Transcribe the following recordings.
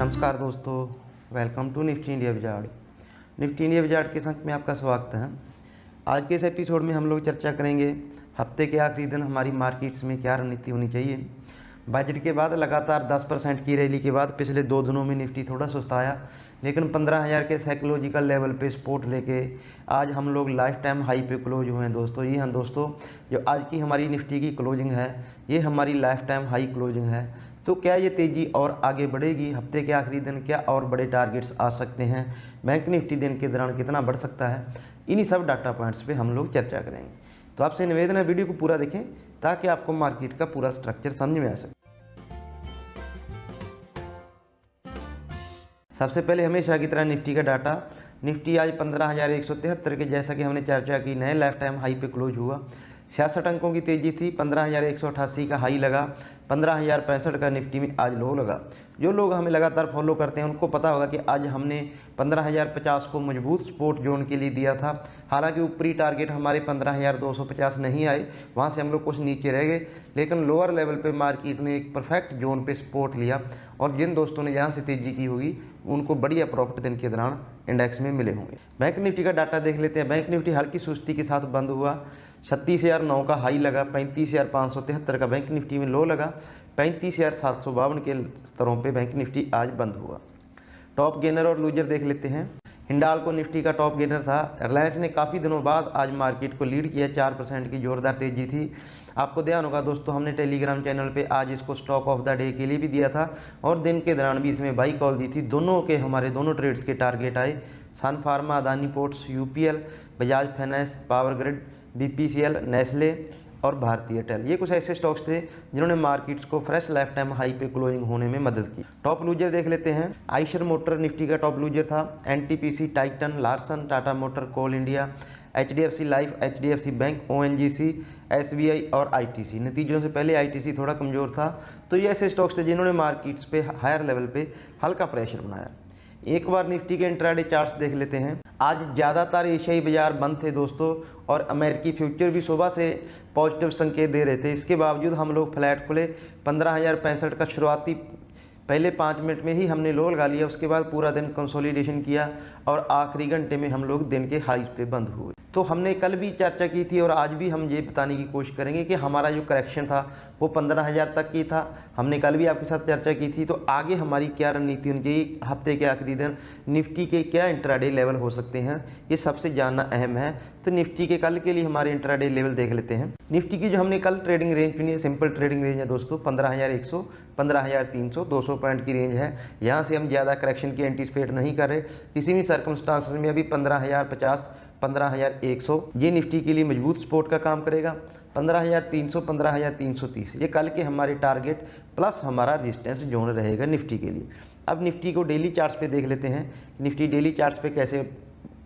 नमस्कार दोस्तों, welcome to Nifty India Wizard. Nifty India Wizard के संग में आपका स्वागत है। आज के इस एपिसोड में हम लोग चर्चा करेंगे हफ्ते के आखिरी दिन हमारी मार्केट्स में क्या रणनीति होनी चाहिए। बजट के बाद लगातार 10% की रैली के बाद पिछले 2 दिनों में निफ्टी थोड़ा सुस्ताया, लेकिन 15,000 के साइकोलॉजिकल लेवल पे सपोर्ट लेके आज हम लोग लाइफ टाइम हाई पे क्लोज हुए हैं दोस्तों। ये हैं दोस्तों, जो आज की हमारी निफ्टी की क्लोजिंग है ये हमारी लाइफ टाइम हाई क्लोजिंग है। तो क्या ये तेज़ी और आगे बढ़ेगी? हफ्ते के आखिरी दिन क्या और बड़े टारगेट्स आ सकते हैं? बैंक निफ्टी दिन के दौरान कितना बढ़ सकता है? इन्हीं सब डाटा पॉइंट्स पे हम लोग चर्चा करेंगे। तो आपसे निवेदन है वीडियो को पूरा देखें ताकि आपको मार्केट का पूरा स्ट्रक्चर समझ में आ सके। सबसे पहले हमेशा की तरह निफ्टी का डाटा। निफ्टी आज 15,173 के, जैसा कि हमने चर्चा की, नए लाइफ टाइम हाई पे क्लोज हुआ। 66 अंकों की तेज़ी थी। 15,188 का हाई लगा, 15,065 का निफ्टी में आज लो लगा। जो लोग हमें लगातार फॉलो करते हैं उनको पता होगा कि आज हमने 15,050 को मजबूत सपोर्ट जोन के लिए दिया था। हालांकि ऊपरी टारगेट हमारे 15,250 नहीं आए, वहां से हम लोग कुछ नीचे रह गए, लेकिन लोअर लेवल पे मार्केट ने एक परफेक्ट जोन पे सपोर्ट लिया। और जिन दोस्तों ने यहाँ से तेज़ी की होगी उनको बढ़िया प्रॉफिट दिन के दौरान इंडेक्स में मिले होंगे। बैंक निफ्टी का डाटा देख लेते हैं। बैंक निफ्टी हल्की सुस्ती के साथ बंद हुआ। 36,009 का हाई लगा, 35,573 का बैंक निफ्टी में लो लगा, 35,752 के स्तरों पे बैंक निफ्टी आज बंद हुआ। टॉप गेनर और लूजर देख लेते हैं। हिंडाल्को निफ्टी का टॉप गेनर था। रिलायंस ने काफ़ी दिनों बाद आज मार्केट को लीड किया, 4% की जोरदार तेजी थी। आपको ध्यान होगा दोस्तों, हमने टेलीग्राम चैनल पे आज इसको स्टॉक ऑफ द डे के लिए भी दिया था और दिन के दौरान भी इसमें बाई कॉल दी थी। हमारे दोनों ट्रेड्स के टारगेट आए। Sun Pharma, Adani Ports, UPL, Bajaj Finance, Power Grid, BPCL, Nestle और भारतीय एयरटेल, ये कुछ ऐसे स्टॉक्स थे जिन्होंने मार्केट्स को फ्रेश लाइफ टाइम हाई पे क्लोजिंग होने में मदद की। टॉप लूजर देख लेते हैं। आइशर मोटर निफ्टी का टॉप लूजर था। NTPC, Titan, Larsen, Tata Motor, Coal India, HDFC Life, HDFC Bank, ONGC, SBI और आईटीसी। नतीजों से पहले आईटीसी थोड़ा कमज़ोर था। तो ये ऐसे स्टॉक्स थे जिन्होंने मार्केट्स पे हायर लेवल पे हल्का प्रेशर बनाया। एक बार निफ्टी के इंट्राडे चार्ट्स देख लेते हैं। आज ज़्यादातर एशियाई बाजार बंद थे दोस्तों और अमेरिकी फ्यूचर भी सुबह से पॉजिटिव संकेत दे रहे थे। इसके बावजूद हम लोग फ्लैट खुले। 15,065 का शुरुआती पहले 5 मिनट में ही हमने लो लगा लिया। उसके बाद पूरा दिन कंसोलिडेशन किया और आखिरी घंटे में हम लोग दिन के हाईज पे बंद हुए। तो हमने कल भी चर्चा की थी और आज भी हम ये बताने की कोशिश करेंगे कि हमारा जो करेक्शन था वो 15,000 तक की था। हमने कल भी आपके साथ चर्चा की थी। तो आगे हमारी क्या रणनीति होनी चाहिए, हफ्ते के आखिरी दिन निफ्टी के क्या इंट्राडे लेवल हो सकते हैं, ये सबसे जानना अहम है। तो निफ्टी के कल के लिए हमारे इंट्राडे लेवल देख लेते हैं। निफ्टी की जो हमने कल ट्रेडिंग रेंज चुनी है, सिंपल ट्रेडिंग रेंज है दोस्तों, 15,100, 15,300, 200 पॉइंट की रेंज है। यहाँ से हम ज़्यादा करेक्शन की एंटिसिपेट नहीं कर रहे किसी भी सर्कमस्टांसेस में। अभी 15,050, 15,100 ये निफ्टी के लिए मजबूत सपोर्ट का काम करेगा। 15,300, 15,330 ये कल के हमारे टारगेट प्लस हमारा रेजिस्टेंस जोन रहेगा निफ्टी के लिए। अब निफ्टी को डेली चार्ट्स पे देख लेते हैं। निफ्टी डेली चार्ट्स पे कैसे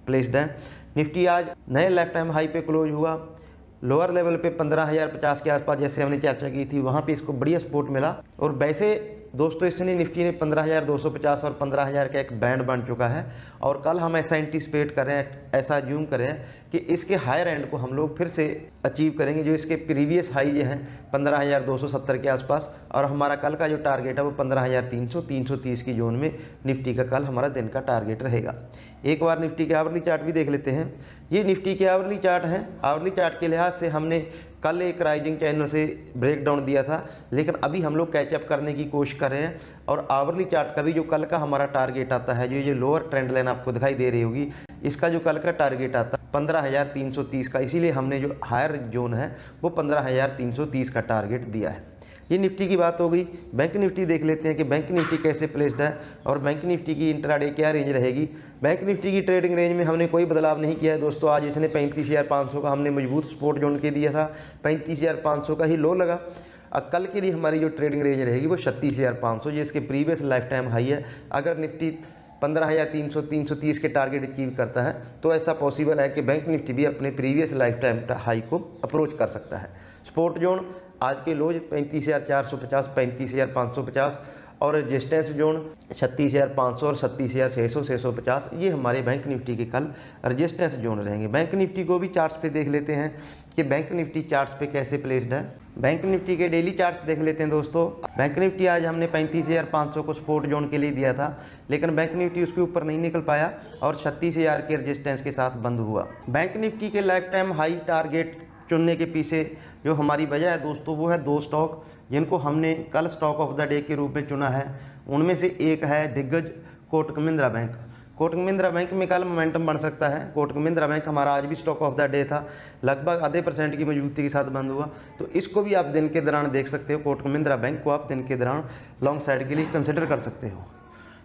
प्लेस्ड है। निफ्टी आज नए लाइफ टाइम हाई पे क्लोज हुआ। लोअर लेवल पे 15,050 के आसपास जैसे हमने चर्चा की थी, वहाँ पे इसको बढ़िया सपोर्ट मिला। और वैसे दोस्तों इसने निफ्टी ने 15,250 और 15,000 का एक बैंड बन चुका है। और कल हम ऐसा एंटिसिपेट कर रहे हैं, ऐसा ज्यूम कर रहे हैं कि इसके हायर एंड को हम लोग फिर से अचीव करेंगे, जो इसके प्रीवियस हाई जो हैं 15,270 के आसपास। और हमारा कल का जो टारगेट है वो 15,300, 330 की जोन में निफ्टी का कल हमारा दिन का टारगेट रहेगा। एक बार निफ्टी के आवरली चार्ट भी देख लेते हैं। ये निफ्टी के आवरली चार्ट हैं। आवरली चार्ट के लिहाज से हमने कल एक राइजिंग चैनल से ब्रेक डाउन दिया था, लेकिन अभी हम लोग कैचअप करने की कोशिश कर रहे हैं। और आवरली चार्ट का भी जो कल का हमारा टारगेट आता है, जो ये लोअर ट्रेंड लाइन आपको दिखाई दे रही होगी, इसका जो कल का टारगेट आता है 15,330 का। इसीलिए हमने जो हायर जोन है वो 15,330 का टारगेट दिया है। ये निफ्टी की बात हो गई। बैंक निफ्टी देख लेते हैं कि बैंक निफ्टी कैसे प्लेस्ड है और बैंक निफ्टी की इंट्राडे क्या रेंज रहेगी। बैंक निफ्टी की ट्रेडिंग रेंज में हमने कोई बदलाव नहीं किया है दोस्तों। आज इसने 35,500 का हमने मजबूत सपोर्ट जोन के दिया था, 35,500 का ही लो लगा। अब कल के लिए हमारी जो ट्रेडिंग रेंज रहेगी वो 36,500, जिसके प्रीवियस लाइफ टाइम हाई है। अगर निफ्टी 15,300, 330 के टारगेट अचीव करता है तो ऐसा पॉसिबल है कि बैंक निफ्टी भी अपने प्रीवियस लाइफ टाइम हाई को अप्रोच कर सकता है। सपोर्ट जोन आज के लोज 35,450, 35,550 और रेजिस्टेंस जोन 36,500 और 37,600, 650 ये हमारे बैंक निफ्टी के कल रेजिस्टेंस जोन रहेंगे। बैंक निफ्टी को भी चार्ट्स पे देख लेते हैं। कि बैंक निफ्टी चार्ट्स पे कैसे प्लेस्ड है। बैंक निफ्टी के डेली चार्ट्स देख लेते हैं दोस्तों। बैंक निफ्टी आज हमने 35,500 को सपोर्ट जोन के लिए दिया था, लेकिन बैंक निफ्टी उसके ऊपर नहीं निकल पाया और 36,000 के रेजिस्टेंस के साथ बंद हुआ। बैंक निफ्टी के लाइफ टाइम हाई टारगेट चुनने के पीछे जो हमारी वजह है दोस्तों, वो है 2 स्टॉक जिनको हमने कल स्टॉक ऑफ द डे के रूप में चुना है। उनमें से एक है दिग्गज कोटक महिंद्रा बैंक। कोटक महिंद्रा बैंक में कल मोमेंटम बन सकता है। कोटक महिंद्रा बैंक हमारा आज भी स्टॉक ऑफ द डे था, लगभग आधे % की मजबूती के साथ बंद हुआ, तो इसको भी आप दिन के दौरान देख सकते हो। कोटक महिंद्रा बैंक को आप दिन के दौरान लॉन्ग साइड के लिए कंसिडर कर सकते हो।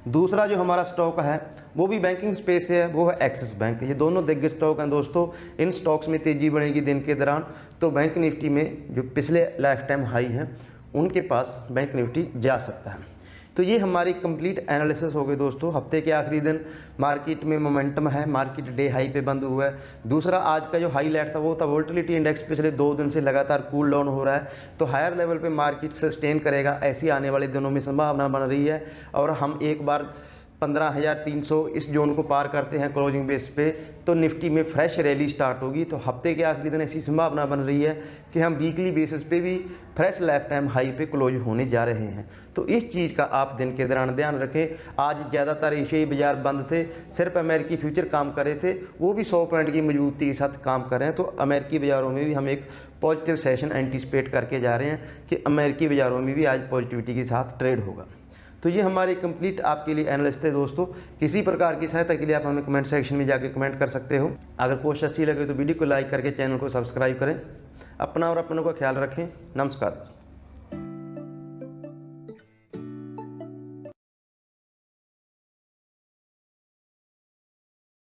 दूसरा जो हमारा स्टॉक है वो भी बैंकिंग स्पेस से है, वो है एक्सिस बैंक। ये दोनों दिग्गज स्टॉक हैं दोस्तों। इन स्टॉक्स में तेज़ी बढ़ेगी दिन के दौरान, तो बैंक निफ्टी में जो पिछले लाइफ टाइम हाई हैं उनके पास बैंक निफ्टी जा सकता है। तो ये हमारी कंप्लीट एनालिसिस हो गई दोस्तों। हफ्ते के आखिरी दिन मार्केट में मोमेंटम है, मार्केट डे हाई पे बंद हुआ है। दूसरा आज का जो हाईलाइट था वो था वोलेटिलिटी इंडेक्स पिछले 2 दिन से लगातार कूल डाउन हो रहा है, तो हायर लेवल पे मार्केट सस्टेन करेगा, ऐसी आने वाले दिनों में संभावना बन रही है। और हम एक बार 15,300 इस जोन को पार करते हैं क्लोजिंग बेस पे, तो निफ्टी में फ्रेश रैली स्टार्ट होगी। तो हफ्ते के आखिरी दिन ऐसी संभावना बन रही है कि हम वीकली बेसिस पे भी फ्रेश लाइफ टाइम हाई पे क्लोज होने जा रहे हैं। तो इस चीज़ का आप दिन के दौरान ध्यान रखें। आज ज़्यादातर एशियाई बाजार बंद थे, सिर्फ अमेरिकी फ्यूचर काम कर रहे थे, वो भी 100 पॉइंट की मजबूती के साथ काम कर रहे हैं। तो अमेरिकी बाज़ारों में भी हम एक पॉजिटिव सेशन एंटिसिपेट करके जा रहे हैं कि अमेरिकी बाज़ारों में भी आज पॉजिटिविटी के साथ ट्रेड होगा। तो ये हमारी कंप्लीट आपके लिए एनालिसिस थे दोस्तों। किसी प्रकार की सहायता के लिए आप हमें कमेंट सेक्शन में जाके कमेंट कर सकते हो। अगर पोस्ट अच्छी लगे तो वीडियो को लाइक करके चैनल को सब्सक्राइब करें। अपना और अपनों का ख्याल रखें। नमस्कार।